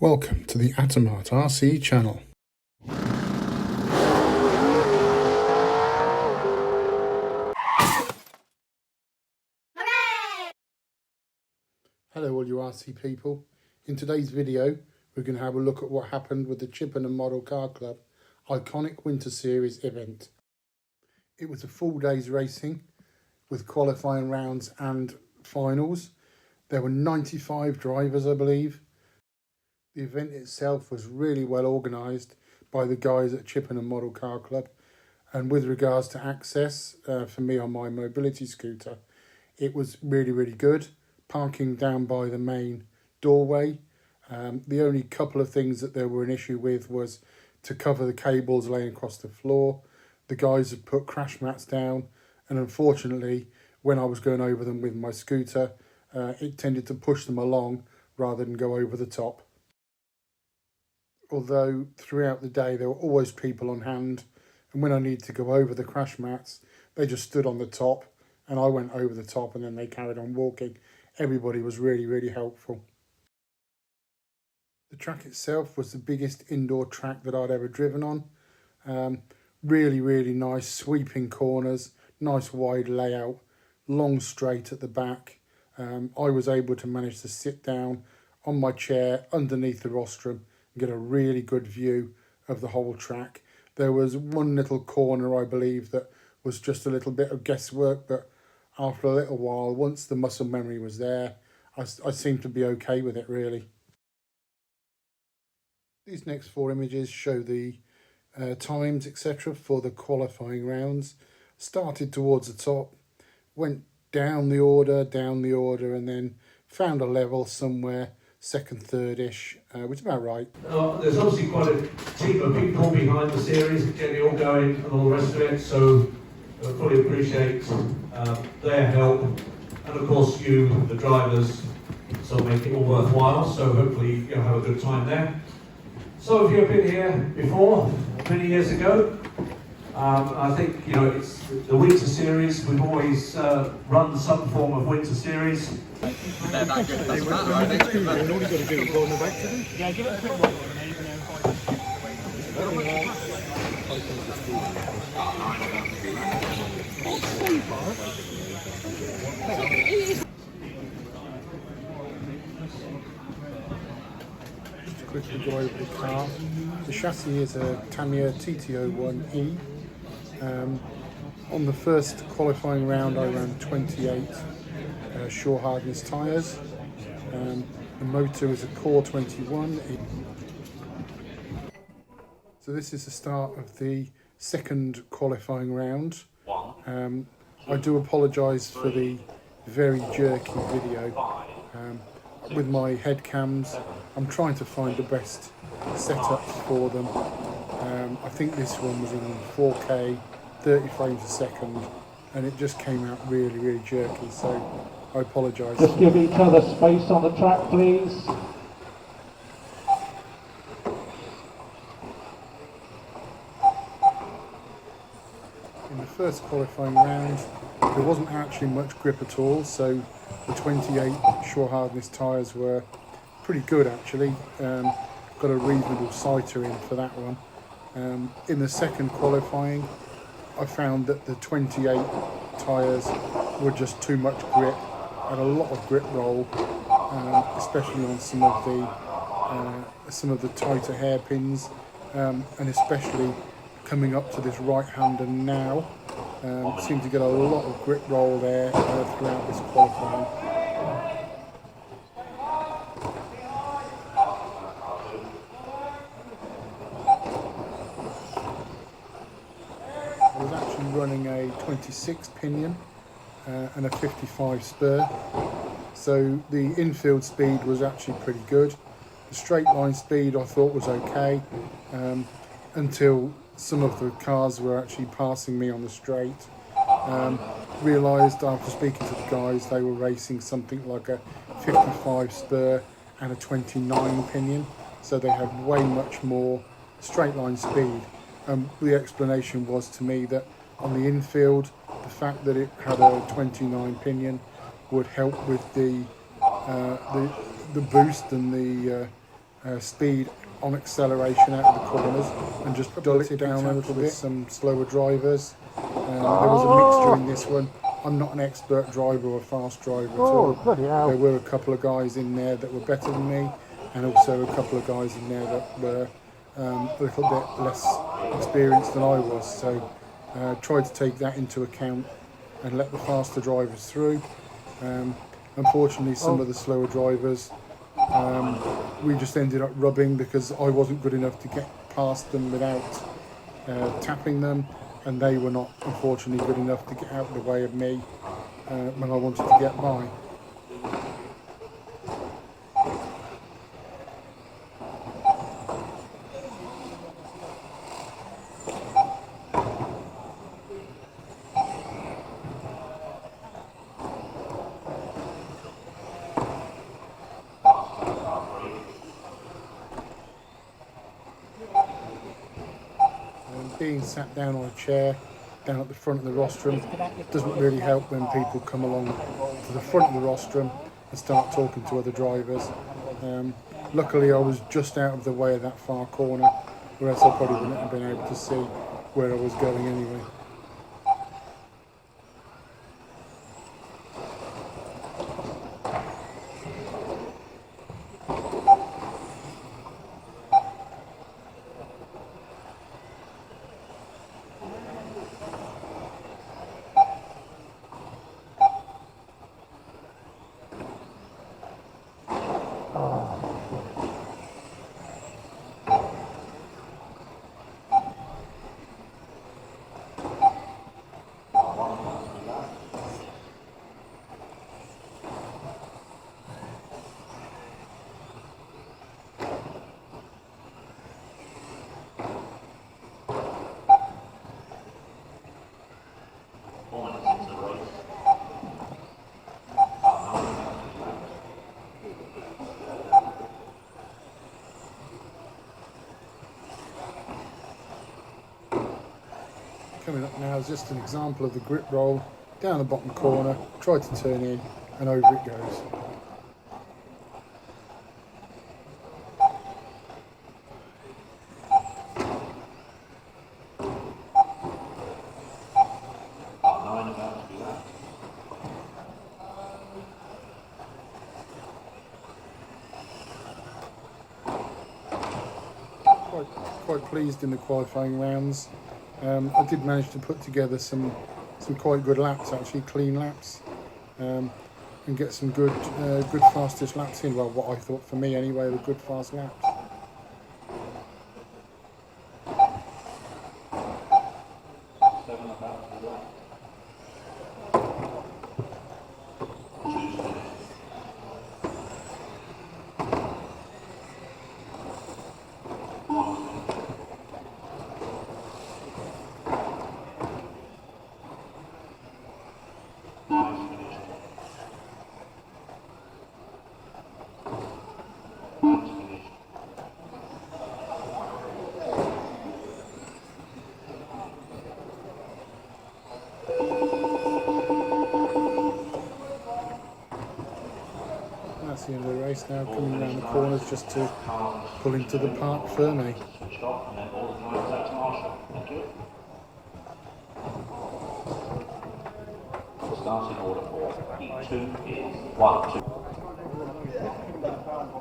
Welcome to the Atomart RC channel. Hello all you RC people. In today's video we're going to have a look at what happened with the Chippenham Model Car Club Iconic Winter Series event. It was a full day's racing with qualifying rounds and finals. There were 95 drivers, I believe. The event itself was really well organised by the guys at Chippenham Model Car Club, and with regards to access for me on my mobility scooter, it was really good. Parking down by the main doorway. The only couple of things that there were an issue with was to cover the cables laying across the floor. The guys had put crash mats down, and unfortunately when I was going over them with my scooter, it tended to push them along rather than go over the top. Although throughout the day there were always people on hand, and when I needed to go over the crash mats, they just stood on the top and I went over the top and then they carried on walking. Everybody was really helpful. The track itself was the biggest indoor track that I'd ever driven on. Really nice sweeping corners, nice wide layout, long straight at the back. I was able to manage to sit down on my chair underneath the rostrum and get a really good view of the whole track. There was one little corner, I believe, that was just a little bit of guesswork, but after a little while, once the muscle memory was there, I seemed to be okay with it, really. These next four images show the times, etc. for the qualifying rounds. Started towards the top, went down the order, and then found a level somewhere, second, third-ish, which is about right. There's obviously quite a team of people behind the series, getting it all going and all the rest of it, so I fully appreciate their help, and of course you, the drivers, so make it all worthwhile, so hopefully you'll have a good time there. Some of you have been here before, many years ago. I think, it's the winter series. We've always run some form of winter series. They're that good, doesn't matter, I think. All you've got to do is go on the back to them. Yeah, give it a quick one. Just quickly go over the car. The chassis is a Tamiya TT01E. On the first qualifying round I ran 28 shore hardness tyres. The motor is a Core 21. So this is the start of the second qualifying round. I do apologise for the very jerky video. With my head cams, I'm trying to find the best setups for them. I think this one was in 4K, 30 frames a second, and it just came out really jerky, so I apologise. Just give each other space on the track, please. In the first qualifying round, there wasn't actually much grip at all, so the 28 shore hardness tyres were pretty good actually. Got a reasonable sighter in for that one. In the second qualifying, I found that the 28 tyres were just too much grip, and a lot of grip roll, especially on some of the tighter hairpins, and especially coming up to this right-hander now. Seemed to get a lot of grip roll there throughout this qualifying. I was actually running a 26 pinion and a 55 spur, so the infield speed was actually pretty good. The straight line speed I thought was okay, until some of the cars were actually passing me on the straight. Realised after speaking to the guys they were racing something like a 55 spur and a 29 pinion, so they had way much more straight line speed. The explanation was to me that on the infield, the fact that it had a 29 pinion would help with the boost and speed on acceleration out of the corners and just dull it down a little bit with some slower drivers. There was a mixture in this one. I'm not an expert driver or a fast driver at all. Bloody hell. There were a couple of guys in there that were better than me, and also a couple of guys in there that were a little bit less experienced than I was. So tried to take that into account and let the faster drivers through. Unfortunately, some of the slower drivers, we just ended up rubbing because I wasn't good enough to get past them without tapping them, and they were not, unfortunately, good enough to get out of the way of me when I wanted to get by. Being sat down on a chair down at the front of the rostrum doesn't really help when people come along to the front of the rostrum and start talking to other drivers. Luckily I was just out of the way of that far corner, or else I probably wouldn't have been able to see where I was going anyway. Coming up now is just an example of the grip roll down the bottom corner, try to turn in and over it goes. Quite pleased in the qualifying rounds. I did manage to put together some quite good laps, actually clean laps, and get some good fastest laps in. Well, what I thought for me anyway were good fast laps. That's the end of the race now, coming around the corners just to pull into the Park Ferme. Starting order for P2 is 1, 2.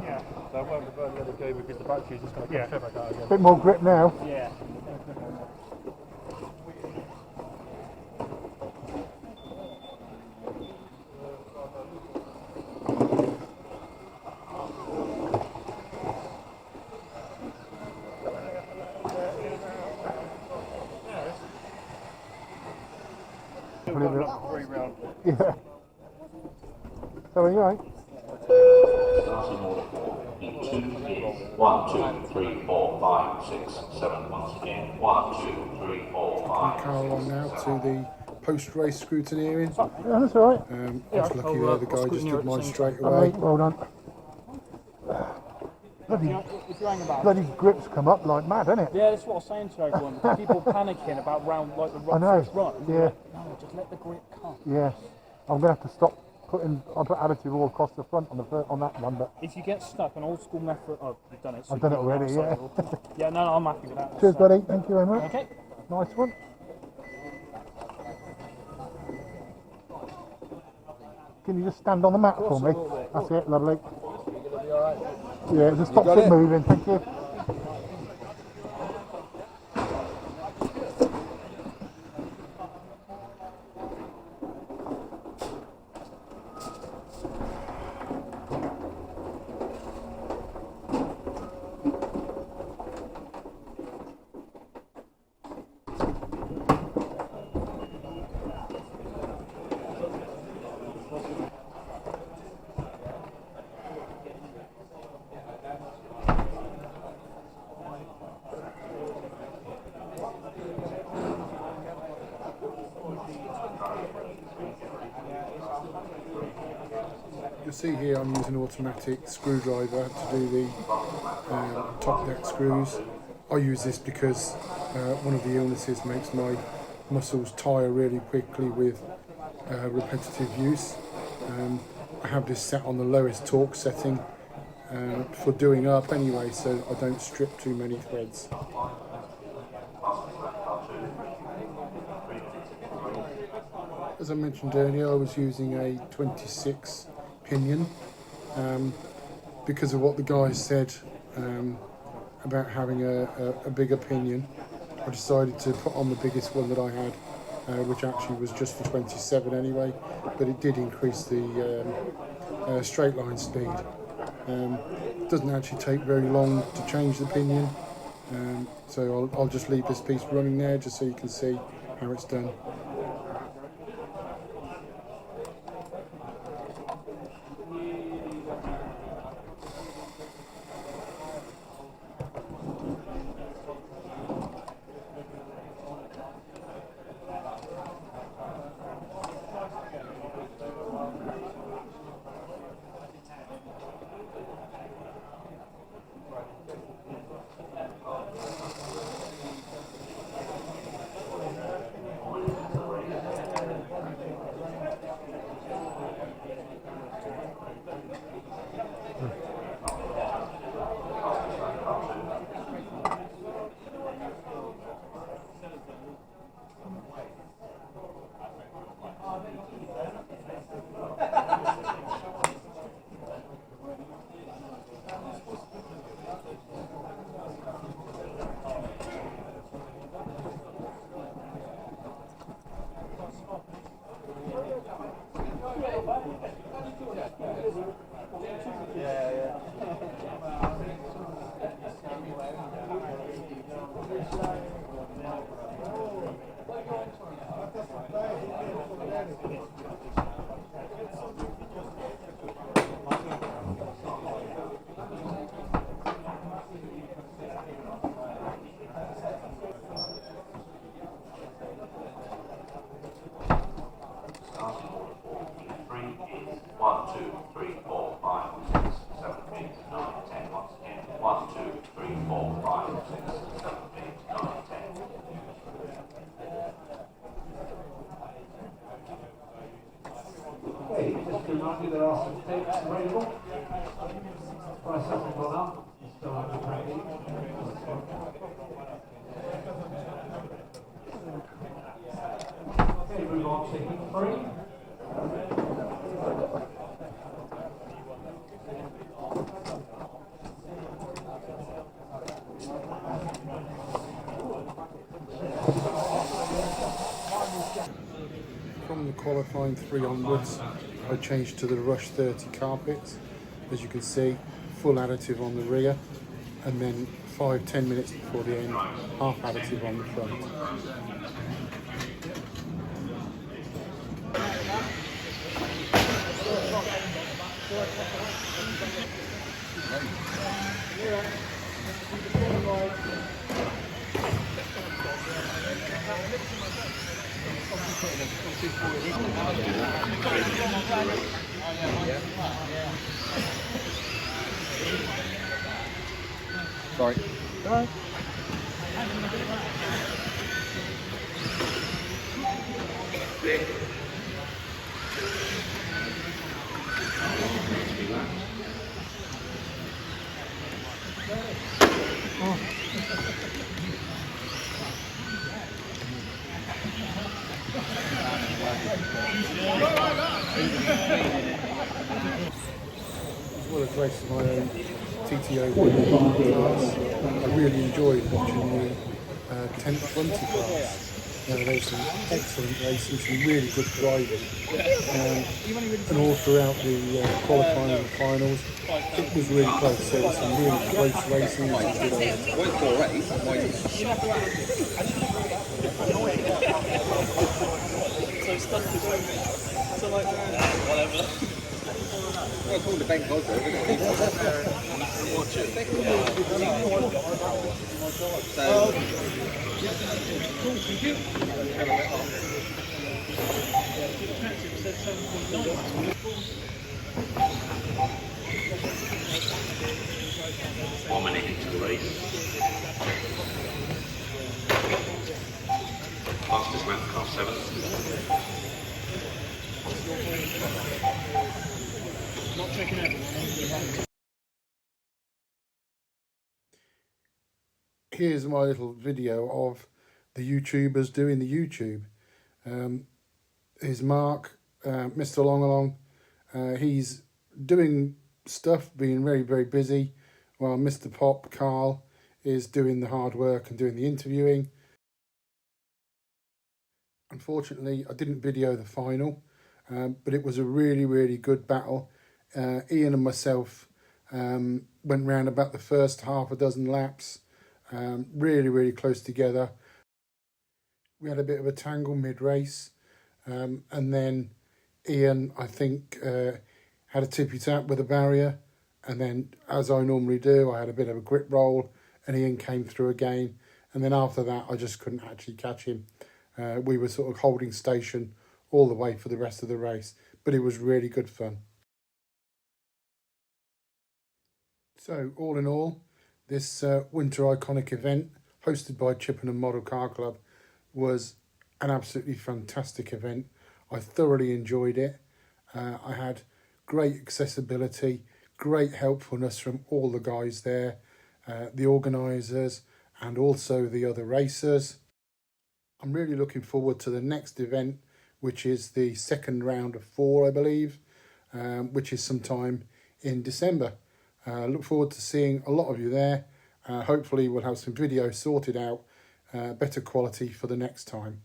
Yeah, so I won't let it go because the battery's just going to come back out again. Bit more grip now. Yeah. Yeah. So are you right? Starting order for P2 is 1, 2, 3, 4, 5, 6, 7. Once again, 1, 2, 3, 4, 5. Carl on now to the post-race scrutineering. Yeah, that's all right. I was lucky there, the guy just did mine straight away. Well done. Bloody grips come up like mad, innit? Yeah, that's what I was saying to everyone. People panicking about round like the I know. first run. Yeah. No, just let the grip come. Yeah. I'm going to have to stop I put additive all across the front on that one, but If you get stuck, an old school method. Oh, you've done it. So I've done it you're already. Yeah. outside. Yeah, no, I'm happy with that. Cheers, So- buddy. Thank you very much. Okay. Nice one. Can you just stand on the mat for me? That's it, lovely. Yeah, just stops it moving. Thank you. You'll see here I'm using an automatic screwdriver to do the top deck screws. I use this because one of the illnesses makes my muscles tire really quickly with repetitive use. I have this set on the lowest torque setting for doing up anyway, so I don't strip too many threads. As I mentioned earlier, I was using a 26 pinion because of what the guys said about having a bigger pinion. I decided to put on the biggest one that I had, which actually was just for 27 anyway, but it did increase the straight line speed. It doesn't actually take very long to change the pinion, so I'll just leave this piece running there just so you can see how it's done. There are some tapes available. Price hasn't gone up. Still have to pay. Okay, move on to heat 3. From the qualifying 3 onwards, I changed to the Rush 30 carpets. As you can see, full additive on the rear, and then 5-10 minutes before the end, half additive on the front. Sorry. Right. As well as racing my own TT01 class, I really enjoyed watching the 10th 20 class. There's some excellent racing, some really good driving, and all throughout the qualifying and the finals, it was really close. There was some really close racing, which is One minute into the race. Fastest lap, car 7th. Not checking out. Here's my little video of the YouTubers doing the YouTube. Here's Mark, Mr. Longalong. He's doing stuff, being very, very busy, while Mr. Pop, Carl, is doing the hard work and doing the interviewing. Unfortunately, I didn't video the final, but it was a really, really good battle. Ian and myself went round about the first half a dozen laps, really, really close together. We had a bit of a tangle mid-race, and then Ian, I think, had a tippy-tap with a barrier, and then, as I normally do, I had a bit of a grip roll, and Ian came through again, and then after that, I just couldn't actually catch him. We were sort of holding station all the way for the rest of the race, but it was really good fun. So, all in all, this Winter Iconic event, hosted by Chippenham Model Car Club, was an absolutely fantastic event. I thoroughly enjoyed it. I had great accessibility, great helpfulness from all the guys there, the organisers and also the other racers. I'm really looking forward to the next event, which is the second round of 4, I believe, which is sometime in December. Look forward to seeing a lot of you there. Hopefully we'll have some videos sorted out, better quality for the next time.